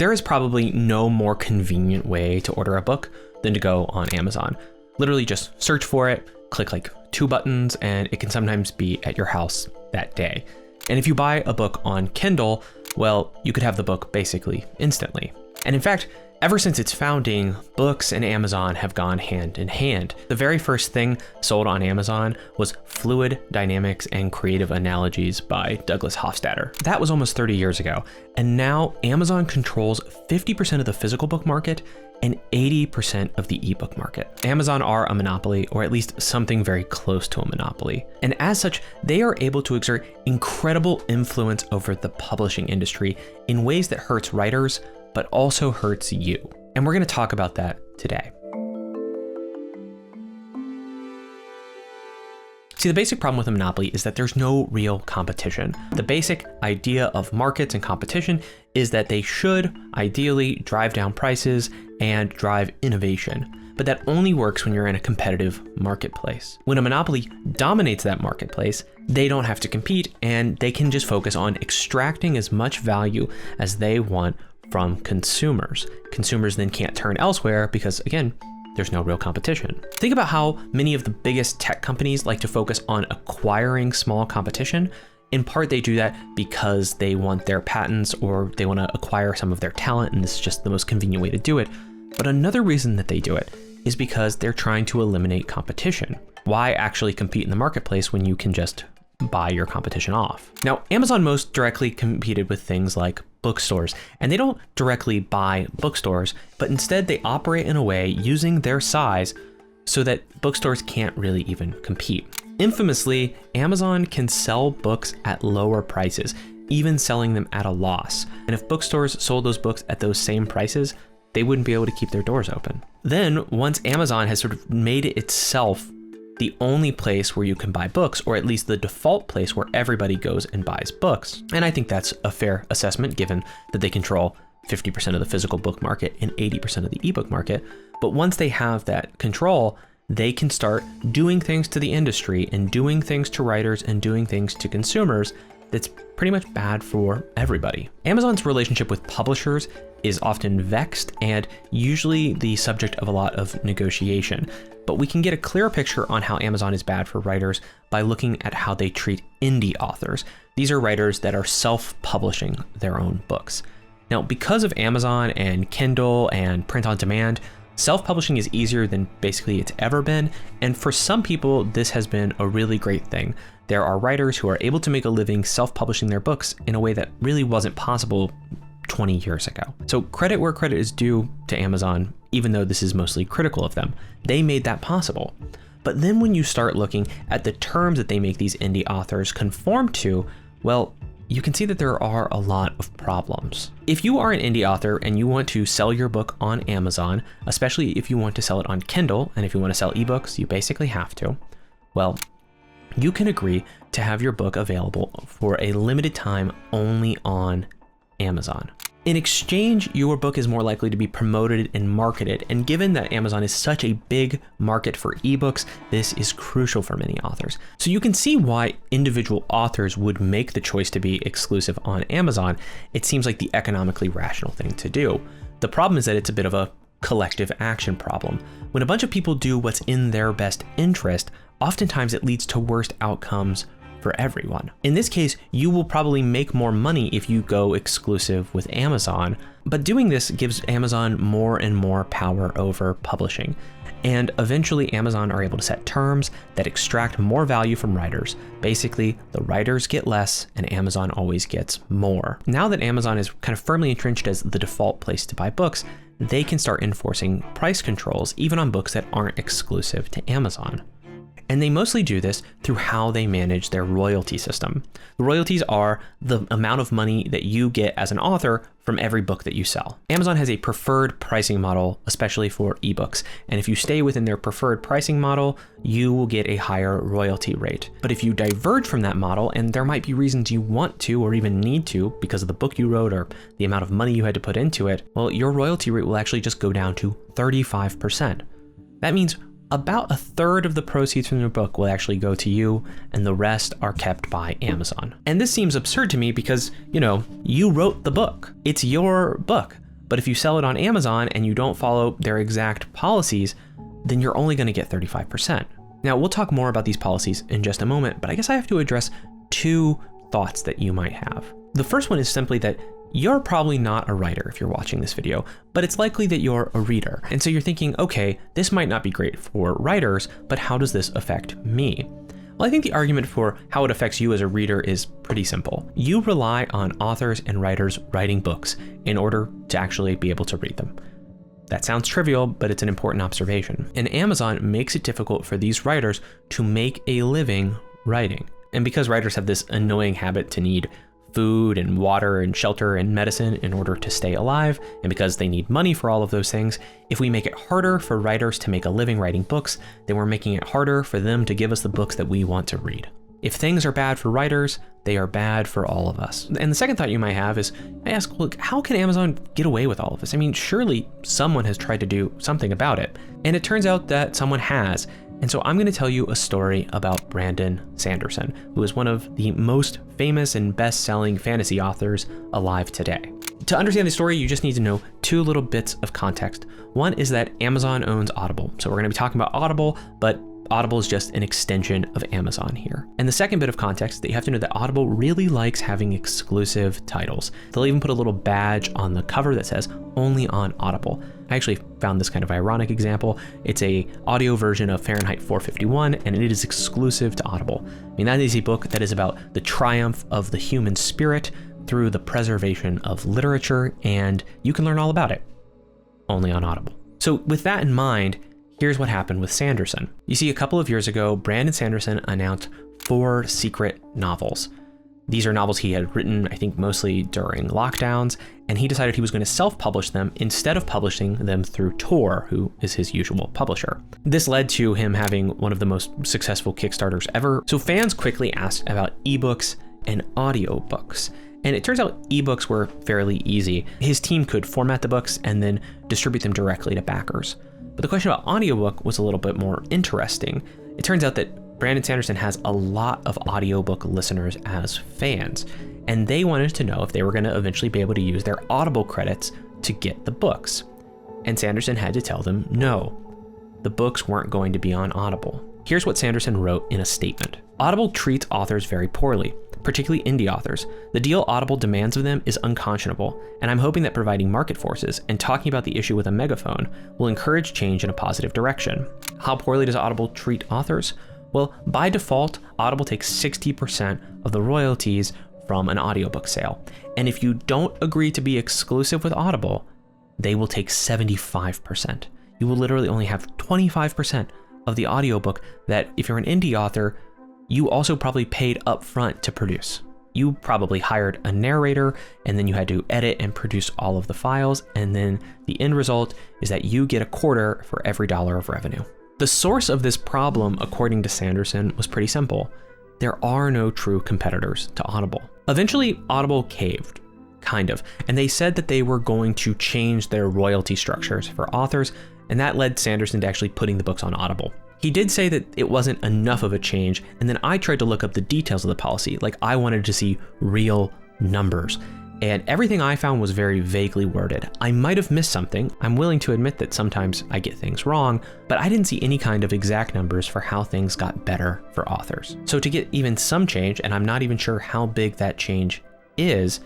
There is probably no more convenient way to order a book than to go on Amazon. Literally just search for it, click like 2 buttons, and it can sometimes be at your house that day. And if you buy a book on Kindle, well, you could have the book basically instantly. And in fact, ever since its founding, books and Amazon have gone hand in hand. The very first thing sold on Amazon was Fluid Dynamics and Creative Analogies by Douglas Hofstadter. That was almost 30 years ago. And now Amazon controls 50% of the physical book market and 80% of the ebook market. Amazon are a monopoly, or at least something very close to a monopoly. And as such, they are able to exert incredible influence over the publishing industry in ways that hurts writers, but also hurts you. And we're going to talk about that today. See, the basic problem with a monopoly is that there's no real competition. The basic idea of markets and competition is that they should ideally drive down prices and drive innovation. But that only works when you're in a competitive marketplace. When a monopoly dominates that marketplace, they don't have to compete and they can just focus on extracting as much value as they want from consumers. Consumers then can't turn elsewhere because, again, there's no real competition. Think about how many of the biggest tech companies like to focus on acquiring small competition. In part, they do that because they want their patents or they want to acquire some of their talent, and this is just the most convenient way to do it. But another reason that they do it is because they're trying to eliminate competition. Why actually compete in the marketplace when you can just buy your competition off? Now, Amazon most directly competed with things like bookstores, and they don't directly buy bookstores, but instead they operate in a way using their size so that bookstores can't really even compete. Infamously, Amazon can sell books at lower prices, even selling them at a loss. And if bookstores sold those books at those same prices, they wouldn't be able to keep their doors open. Then, once Amazon has sort of made it itself the only place where you can buy books, or at least the default place where everybody goes and buys books. And I think that's a fair assessment given that they control 50% of the physical book market and 80% of the ebook market. But once they have that control, they can start doing things to the industry and doing things to writers and doing things to consumers that's pretty much bad for everybody. Amazon's relationship with publishers is often vexed and usually the subject of a lot of negotiation. But we can get a clear picture on how Amazon is bad for writers by looking at how they treat indie authors. These are writers that are self-publishing their own books. Now, because of Amazon and Kindle and print on demand, self-publishing is easier than basically it's ever been. And for some people, this has been a really great thing. There are writers who are able to make a living self-publishing their books in a way that really wasn't possible 20 years ago. So credit where credit is due to Amazon, even though this is mostly critical of them. They made that possible. But then when you start looking at the terms that they make these indie authors conform to, well, you can see that there are a lot of problems. If you are an indie author and you want to sell your book on Amazon, especially if you want to sell it on Kindle, and if you want to sell ebooks, you basically have to, well, you can agree to have your book available for a limited time only on Amazon. In exchange, your book is more likely to be promoted and marketed, and given that Amazon is such a big market for ebooks, this is crucial for many authors. So you can see why individual authors would make the choice to be exclusive on Amazon. It seems like the economically rational thing to do. The problem is that it's a bit of a collective action problem. When a bunch of people do what's in their best interest, oftentimes it leads to worst outcomes for everyone. In this case, you will probably make more money if you go exclusive with Amazon, but doing this gives Amazon more and more power over publishing. And eventually Amazon are able to set terms that extract more value from writers. Basically, the writers get less and Amazon always gets more. Now that Amazon is kind of firmly entrenched as the default place to buy books, they can start enforcing price controls even on books that aren't exclusive to Amazon. And they mostly do this through how they manage their royalty system. The royalties are the amount of money that you get as an author from every book that you sell. Amazon has a preferred pricing model, especially for ebooks. And if you stay within their preferred pricing model, you will get a higher royalty rate. But if you diverge from that model, and there might be reasons you want to or even need to because of the book you wrote or the amount of money you had to put into it, well, your royalty rate will actually just go down to 35%. That means about a third of the proceeds from your book will actually go to you, and the rest are kept by Amazon. And this seems absurd to me because, you wrote the book. It's your book. But if you sell it on Amazon and you don't follow their exact policies, then you're only going to get 35%. Now, we'll talk more about these policies in just a moment, but I guess I have to address two thoughts that you might have. The first one is simply that you're probably not a writer if you're watching this video, but it's likely that you're a reader. And so you're thinking, okay, this might not be great for writers, but how does this affect me? Well, I think the argument for how it affects you as a reader is pretty simple. You rely on authors and writers writing books in order to actually be able to read them. That sounds trivial, but it's an important observation. And Amazon makes it difficult for these writers to make a living writing. And because writers have this annoying habit to need food and water and shelter and medicine in order to stay alive, and because they need money for all of those things, if we make it harder for writers to make a living writing books, then we're making it harder for them to give us the books that we want to read. If things are bad for writers, they are bad for all of us. And the second thought you might have is, I ask, look, how can Amazon get away with all of this? I mean, surely someone has tried to do something about it. And it turns out that someone has. And so I'm going to tell you a story about Brandon Sanderson, who is one of the most famous and best-selling fantasy authors alive today. To understand the story, you just need to know two little bits of context. One is that Amazon owns Audible. So we're going to be talking about Audible, but Audible is just an extension of Amazon here. And the second bit of context that you have to know that Audible really likes having exclusive titles. They'll even put a little badge on the cover that says only on Audible. I actually found this kind of ironic example. It's a audio version of Fahrenheit 451, and it is exclusive to Audible. I mean, that is a book that is about the triumph of the human spirit through the preservation of literature, and you can learn all about it only on Audible. So with that in mind, here's what happened with Sanderson. You see, a couple of years ago, Brandon Sanderson announced 4 secret novels. These are novels he had written, I think, mostly during lockdowns, and he decided he was going to self-publish them instead of publishing them through Tor, who is his usual publisher. This led to him having one of the most successful Kickstarters ever. So fans quickly asked about ebooks and audiobooks. And it turns out ebooks were fairly easy. His team could format the books and then distribute them directly to backers. But the question about audiobook was a little bit more interesting. It turns out that Brandon Sanderson has a lot of audiobook listeners as fans, and they wanted to know if they were going to eventually be able to use their Audible credits to get the books. And Sanderson had to tell them no, the books weren't going to be on Audible. Here's what Sanderson wrote in a statement. Audible treats authors very poorly, particularly indie authors. The deal Audible demands of them is unconscionable, and I'm hoping that providing market forces and talking about the issue with a megaphone will encourage change in a positive direction. How poorly does Audible treat authors? Well, by default, Audible takes 60% of the royalties from an audiobook sale. And if you don't agree to be exclusive with Audible, they will take 75%. You will literally only have 25% of the audiobook that, if you're an indie author, you also probably paid up front to produce. You probably hired a narrator, and then you had to edit and produce all of the files, and then the end result is that you get a quarter for every dollar of revenue. The source of this problem, according to Sanderson, was pretty simple. There are no true competitors to Audible. Eventually, Audible caved, kind of, and they said that they were going to change their royalty structures for authors, and that led Sanderson to actually putting the books on Audible. He did say that it wasn't enough of a change, and then I tried to look up the details of the policy, like I wanted to see real numbers. And everything I found was very vaguely worded. I might have missed something. I'm willing to admit that sometimes I get things wrong, but I didn't see any kind of exact numbers for how things got better for authors. So to get even some change, and I'm not even sure how big that change is,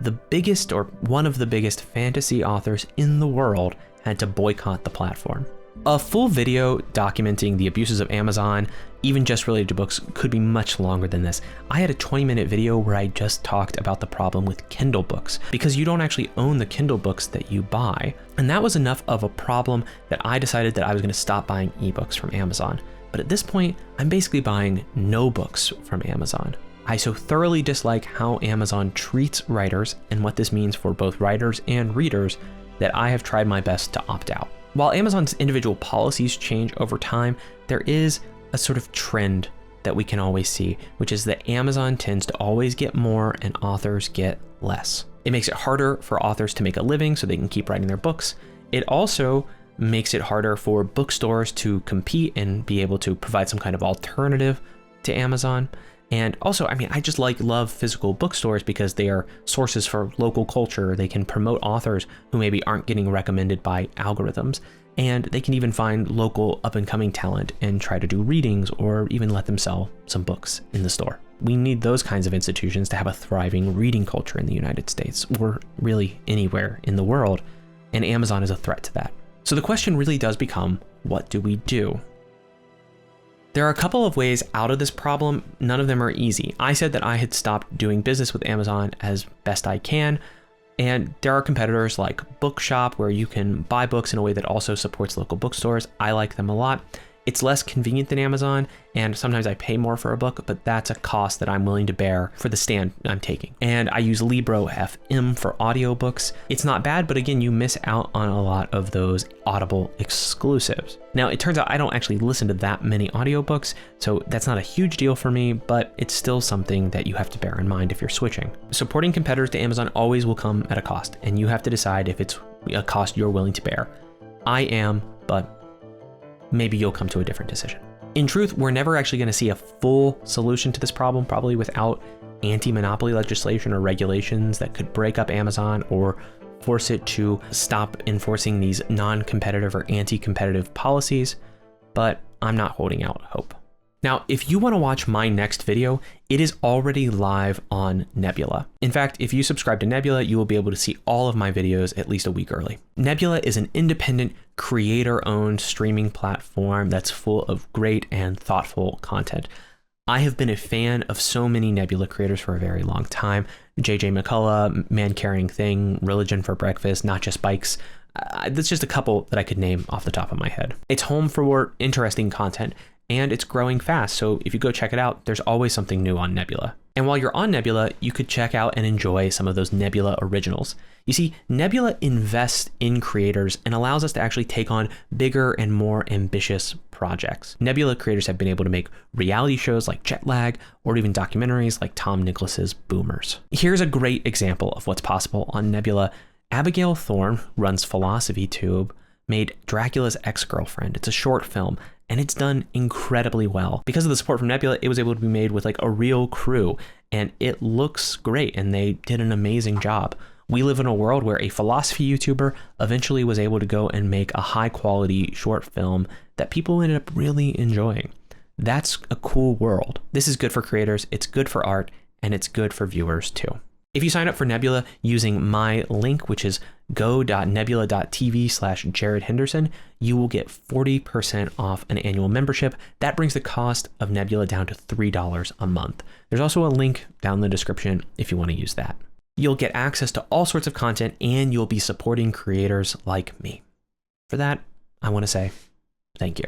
the biggest or one of the biggest fantasy authors in the world had to boycott the platform. A full video documenting the abuses of Amazon, even just related to books, could be much longer than this. I had a 20-minute video where I just talked about the problem with Kindle books, because you don't actually own the Kindle books that you buy. And that was enough of a problem that I decided that I was going to stop buying ebooks from Amazon. But at this point, I'm basically buying no books from Amazon. I so thoroughly dislike how Amazon treats writers and what this means for both writers and readers that I have tried my best to opt out. While Amazon's individual policies change over time, there is a sort of trend that we can always see, which is that Amazon tends to always get more and authors get less. It makes it harder for authors to make a living so they can keep writing their books. It also makes it harder for bookstores to compete and be able to provide some kind of alternative to Amazon. And also, I mean, I just love physical bookstores because they are sources for local culture. They can promote authors who maybe aren't getting recommended by algorithms. And they can even find local up-and-coming talent and try to do readings or even let them sell some books in the store. We need those kinds of institutions to have a thriving reading culture in the United States, or really anywhere in the world, and Amazon is a threat to that. So the question really does become, what do we do? There are a couple of ways out of this problem. None of them are easy. I said that I had stopped doing business with Amazon as best I can. And there are competitors like Bookshop where you can buy books in a way that also supports local bookstores. I like them a lot. It's less convenient than Amazon, and sometimes I pay more for a book, but that's a cost that I'm willing to bear for the stand I'm taking. And I use Libro FM for audiobooks. It's not bad, but again, you miss out on a lot of those Audible exclusives. Now, it turns out I don't actually listen to that many audiobooks, so that's not a huge deal for me, but it's still something that you have to bear in mind if you're switching. Supporting competitors to Amazon always will come at a cost, and you have to decide if it's a cost you're willing to bear. I am, but maybe you'll come to a different decision. In truth, we're never actually going to see a full solution to this problem, probably without anti-monopoly legislation or regulations that could break up Amazon or force it to stop enforcing these non-competitive or anti-competitive policies, but I'm not holding out hope. Now, if you want to watch my next video, it is already live on Nebula. In fact, if you subscribe to Nebula, you will be able to see all of my videos at least a week early. Nebula is an independent, creator-owned streaming platform that's full of great and thoughtful content. I have been a fan of so many Nebula creators for a very long time. JJ McCullough, Man Carrying Thing, Religion for Breakfast, Not Just Bikes. That's just a couple that I could name off the top of my head. It's home for interesting content, and it's growing fast, so if you go check it out, there's always something new on Nebula. And while you're on Nebula, you could check out and enjoy some of those Nebula originals. You see, Nebula invests in creators and allows us to actually take on bigger and more ambitious projects. Nebula creators have been able to make reality shows like Jet Lag, or even documentaries like Tom Nicholas's Boomers. Here's a great example of what's possible on Nebula. Abigail Thorne runs Philosophy Tube, made Dracula's Ex-Girlfriend. It's a short film, and it's done incredibly well. Because of the support from Nebula, it was able to be made with like a real crew, and it looks great, and they did an amazing job. We live in a world where a philosophy YouTuber eventually was able to go and make a high quality short film that people ended up really enjoying. That's a cool world. This is good for creators, it's good for art, and it's good for viewers too. If you sign up for Nebula using my link, which is go.nebula.tv/Jared Henderson, you will get 40% off an annual membership. That brings the cost of Nebula down to $3 a month. There's also a link down in the description if you want to use that. You'll get access to all sorts of content, and you'll be supporting creators like me. For that, I want to say thank you.